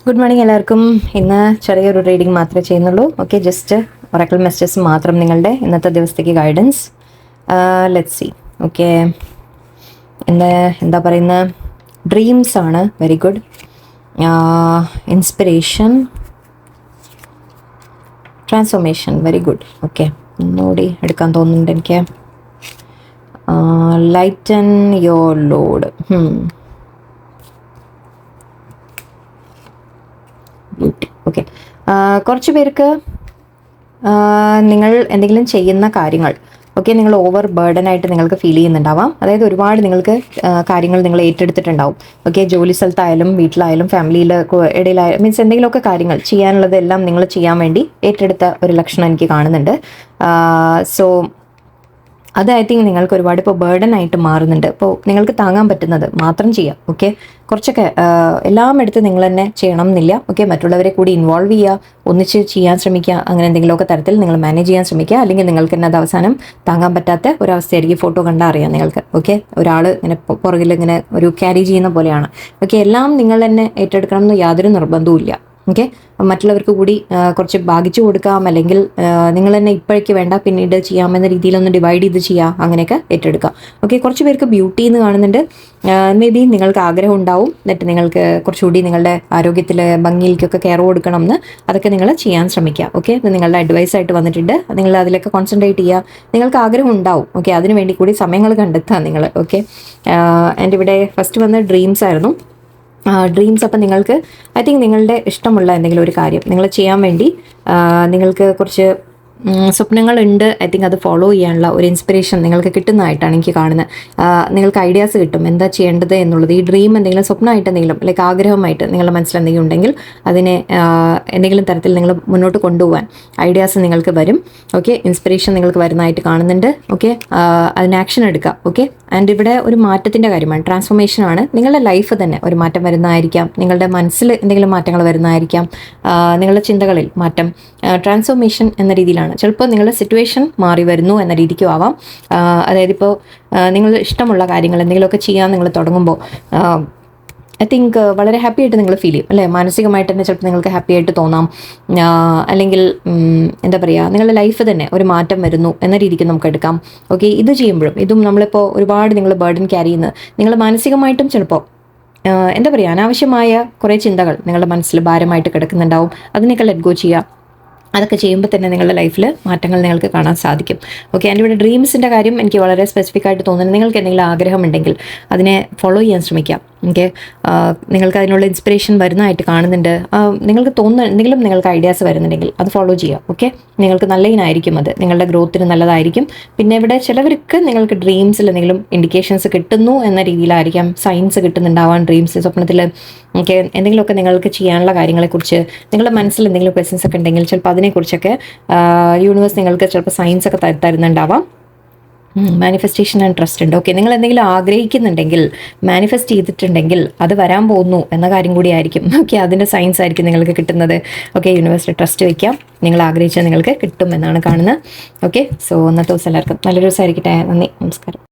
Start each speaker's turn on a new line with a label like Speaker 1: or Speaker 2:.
Speaker 1: Good morning എല്ലാവർക്കും. ഇന്ന് ചെറിയൊരു റീഡിംഗ് മാത്രമേ ചെയ്യുന്നുള്ളൂ. ഓക്കെ, ജസ്റ്റ് ഒറാക്കിൾ മെസ്സേജസ് മാത്രം നിങ്ങളുടെ ഇന്നത്തെ ദിവസത്തേക്ക് ഗൈഡൻസ്. Let's see. ഓക്കെ, ഇന്ന് എന്താ പറയുന്നത്? ഡ്രീംസ് ആണ്. Very good. Inspiration, transformation, very good. Okay, ഒന്നുകൂടി എടുക്കാൻ തോന്നുന്നുണ്ട് എനിക്ക്. Lighten your load. Beauty. Okay, കുറച്ച് പേർക്ക് നിങ്ങൾ എന്തെങ്കിലും ചെയ്യുന്ന കാര്യങ്ങൾ നിങ്ങൾ ഓവർ ബേർഡൻ ആയിട്ട് നിങ്ങൾക്ക് ഫീൽ ചെയ്യുന്നുണ്ടാവാം. അതായത് ഒരുപാട് നിങ്ങൾക്ക് കാര്യങ്ങൾ നിങ്ങൾ ഏറ്റെടുത്തിട്ടുണ്ടാവും. ജോലി സ്ഥലത്തായാലും വീട്ടിലായാലും ഫാമിലിയിൽ ഇടയിലായാലും മീൻസ് എന്തെങ്കിലുമൊക്കെ കാര്യങ്ങൾ ചെയ്യാനുള്ളതെല്ലാം നിങ്ങൾ ചെയ്യാൻ വേണ്ടി ഏറ്റെടുത്ത ഒരു ലക്ഷണം എനിക്ക് കാണുന്നുണ്ട്. സോ അത് ഐ തിങ്ക് നിങ്ങൾക്ക് ഒരുപാട് ഇപ്പോൾ ബേർഡൻ ആയിട്ട് മാറുന്നുണ്ട്. അപ്പോൾ നിങ്ങൾക്ക് താങ്ങാൻ പറ്റുന്നത് മാത്രം ചെയ്യാം. കുറച്ചൊക്കെ എല്ലാം എടുത്ത് നിങ്ങൾ തന്നെ ചെയ്യണം എന്നില്ല. മറ്റുള്ളവരെ കൂടി ഇൻവോൾവ് ചെയ്യുക, ഒന്നിച്ച് ചെയ്യാൻ ശ്രമിക്കുക. അങ്ങനെ എന്തെങ്കിലുമൊക്കെ തരത്തിൽ നിങ്ങൾ മാനേജ് ചെയ്യാൻ ശ്രമിക്കുക. അല്ലെങ്കിൽ നിങ്ങൾക്ക് തന്നെ അത് അവസാനം താങ്ങാൻ പറ്റാത്ത ഒരവസ്ഥയായിരിക്കും. ഫോട്ടോ കണ്ടാൽ അറിയാം നിങ്ങൾക്ക്. ഒരാൾ ഇങ്ങനെ പുറകിൽ ഇങ്ങനെ ഒരു ക്യാരി ചെയ്യുന്ന പോലെയാണ്. എല്ലാം നിങ്ങൾ തന്നെ ഏറ്റെടുക്കണം എന്ന് യാതൊരു നിർബന്ധവും ഇല്ല. മറ്റുള്ളവർക്ക് കൂടി കുറച്ച് ഭാഗിച്ചു കൊടുക്കാം, അല്ലെങ്കിൽ നിങ്ങൾ തന്നെ ഇപ്പോഴേക്ക് വേണ്ട പിന്നീട് ചെയ്യാമെന്ന രീതിയിലൊന്ന് ഡിവൈഡ് ചെയ്ത് ചെയ്യാം. അങ്ങനെയൊക്കെ ഏറ്റെടുക്കാം. കുറച്ച് പേർക്ക് ബ്യൂട്ടി എന്ന് കാണുന്നുണ്ട്. മേ ബി നിങ്ങൾക്ക് ആഗ്രഹം ഉണ്ടാവും എന്നിട്ട് നിങ്ങൾക്ക് കുറച്ചുകൂടി നിങ്ങളുടെ ആരോഗ്യത്തിൽ ഭംഗിയിലേക്കൊക്കെ കെയർ കൊടുക്കണം എന്ന്. അതൊക്കെ നിങ്ങൾ ചെയ്യാൻ ശ്രമിക്കുക. ഇത് നിങ്ങളുടെ അഡ്വൈസ് ആയിട്ട് വന്നിട്ടുണ്ട്. നിങ്ങൾ അതിലൊക്കെ കോൺസെൻട്രേറ്റ് ചെയ്യുക. നിങ്ങൾക്ക് ആഗ്രഹം ഉണ്ടാവും. അതിനു വേണ്ടി കൂടി സമയങ്ങൾ കണ്ടെത്തുക നിങ്ങൾ. എൻ്റെ ഇവിടെ ഫസ്റ്റ് വന്ന ഡ്രീംസ് ആയിരുന്നു. ഡ്രീംസ് അപ്പം നിങ്ങൾക്ക് ഐ തിങ്ക് നിങ്ങളുടെ ഇഷ്ടമുള്ള എന്തെങ്കിലും ഒരു കാര്യം നിങ്ങൾ ചെയ്യാൻ വേണ്ടി നിങ്ങൾക്ക് കുറച്ച് സ്വപ്നങ്ങളുണ്ട്. ഐ തിങ്ക് അത് ഫോളോ ചെയ്യാനുള്ള ഒരു ഇൻസ്പിറേഷൻ നിങ്ങൾക്ക് കിട്ടുന്നതായിട്ടാണ് എനിക്ക് കാണുന്നത്. നിങ്ങൾക്ക് ഐഡിയാസ് കിട്ടും എന്താ ചെയ്യേണ്ടത് എന്നുള്ളത്. ഈ ഡ്രീം എന്തെങ്കിലും സ്വപ്നമായിട്ട് എന്തെങ്കിലും ആഗ്രഹമായിട്ട് നിങ്ങളുടെ മനസ്സിൽ എന്തെങ്കിലും ഉണ്ടെങ്കിൽ അതിനെ എന്തെങ്കിലും തരത്തിൽ നിങ്ങൾ മുന്നോട്ട് കൊണ്ടുപോകാൻ ഐഡിയാസ് നിങ്ങൾക്ക് വരും. ഇൻസ്പിറേഷൻ നിങ്ങൾക്ക് വരുന്നതായിട്ട് കാണുന്നുണ്ട്. അതിന് ആക്ഷൻ എടുക്കുക. ആൻഡ് ഇവിടെ ഒരു മാറ്റത്തിൻ്റെ കാര്യമാണ്, ട്രാൻസ്ഫോർമേഷൻ ആണ്. നിങ്ങളുടെ ലൈഫ് തന്നെ ഒരു മാറ്റം വരുന്നതായിരിക്കാം. നിങ്ങളുടെ മനസ്സിൽ എന്തെങ്കിലും മാറ്റങ്ങൾ വരുന്നതായിരിക്കാം. നിങ്ങളുടെ ചിന്തകളിൽ മാറ്റം, ട്രാൻസ്ഫോർമേഷൻ എന്ന രീതിയിലാണ്. ചിലപ്പോൾ നിങ്ങളുടെ സിറ്റുവേഷൻ മാറി വരുന്നു എന്ന രീതിക്കും ആവാം. അതായത് ഇപ്പോൾ നിങ്ങൾ ഇഷ്ടമുള്ള കാര്യങ്ങൾ എന്തെങ്കിലുമൊക്കെ ചെയ്യാൻ നിങ്ങൾ തുടങ്ങുമ്പോൾ ഐ തിങ്ക് വളരെ ഹാപ്പി ആയിട്ട് നിങ്ങൾ ഫീൽ ചെയ്യും അല്ലേ? മാനസികമായിട്ട് തന്നെ ചിലപ്പോൾ നിങ്ങൾക്ക് ഹാപ്പി ആയിട്ട് തോന്നാം. അല്ലെങ്കിൽ എന്താ പറയുക, നിങ്ങളുടെ ലൈഫ് തന്നെ ഒരു മാറ്റം വരുന്നു എന്ന രീതിക്ക് നമുക്ക് എടുക്കാം. ഇത് ചെയ്യുമ്പോഴും ഇതും നമ്മളിപ്പോൾ ഒരുപാട് നിങ്ങൾ ബർഡൻ ക്യാരി ചെയ്യുന്നത് നിങ്ങൾ മാനസികമായിട്ടും ചിലപ്പോൾ എന്താ പറയുക, അനാവശ്യമായ കുറേ ചിന്തകൾ നിങ്ങളുടെ മനസ്സിൽ ഭാരമായിട്ട് കിടക്കുന്നുണ്ടാവും. അതിനൊക്കെ ലെറ്റ് ഗോ ചെയ്യുക. അതൊക്കെ ചെയ്യുമ്പോൾ തന്നെ നിങ്ങളുടെ ലൈഫിൽ മാറ്റങ്ങൾ നിങ്ങൾക്ക് കാണാൻ സാധിക്കും. ആൻഡ് ഇവിടെ ഡ്രീംസിൻ്റെ കാര്യം എനിക്ക് വളരെ സ്പെസിഫിക് ആയിട്ട് തോന്നുന്നത്. നിങ്ങൾക്ക് എന്തെങ്കിലും ആഗ്രഹമുണ്ടെങ്കിൽ അതിനെ ഫോളോ ചെയ്യാൻ ശ്രമിക്കാം. നിങ്ങൾക്ക് അതിനുള്ള ഇൻസ്പിറേഷൻ വരുന്നതായിട്ട് കാണുന്നുണ്ട്. നിങ്ങൾക്ക് തോന്നുന്ന എന്തെങ്കിലും നിങ്ങൾക്ക് ഐഡിയാസ് വരുന്നുണ്ടെങ്കിൽ അത് ഫോളോ ചെയ്യുക. നിങ്ങൾക്ക് നല്ലതിനായിരിക്കും, അത് നിങ്ങളുടെ ഗ്രോത്തിന് നല്ലതായിരിക്കും. പിന്നെ ഇവിടെ ചിലവർക്ക് നിങ്ങൾക്ക് ഡ്രീംസിൽ എന്തെങ്കിലും ഇൻഡിക്കേഷൻസ് കിട്ടുന്നു എന്ന രീതിയിലായിരിക്കാം. സൈൻസ് കിട്ടുന്നുണ്ടാവാൻ ഡ്രീംസ്, സ്വപ്നത്തിൽ എന്തെങ്കിലുമൊക്കെ നിങ്ങൾക്ക് ചെയ്യാനുള്ള കാര്യങ്ങളെക്കുറിച്ച് നിങ്ങളുടെ മനസ്സിൽ എന്തെങ്കിലും ക്വസ്റ്റ്യൻസ് ഒക്കെ ഉണ്ടെങ്കിൽ ചിലപ്പോൾ അതിനെക്കുറിച്ചൊക്കെ യൂണിവേഴ്സ് നിങ്ങൾക്ക് ചിലപ്പോൾ സയൻസ് ഒക്കെ തരുന്നുണ്ടാവാം. മാനിഫെസ്റ്റേഷൻ ആൻഡ് ട്രസ്റ്റ് ഉണ്ട്. നിങ്ങൾ എന്തെങ്കിലും ആഗ്രഹിക്കുന്നുണ്ടെങ്കിൽ, മാനിഫെസ്റ്റ് ചെയ്തിട്ടുണ്ടെങ്കിൽ അത് വരാൻ പോകുന്നു എന്ന കാര്യം കൂടി ആയിരിക്കും. അതിൻ്റെ സയൻസ് ആയിരിക്കും നിങ്ങൾക്ക് കിട്ടുന്നത്. യൂണിവേഴ്സിൽ ട്രസ്റ്റ് വയ്ക്കാം. നിങ്ങൾ ആഗ്രഹിച്ചാൽ നിങ്ങൾക്ക് കിട്ടും എന്നാണ് കാണുന്നത്. സോ ഇന്നത്തെ ദിവസം എല്ലാവർക്കും നല്ലൊരു ദിവസമായിരിക്കട്ടെ. നന്ദി, നമസ്കാരം.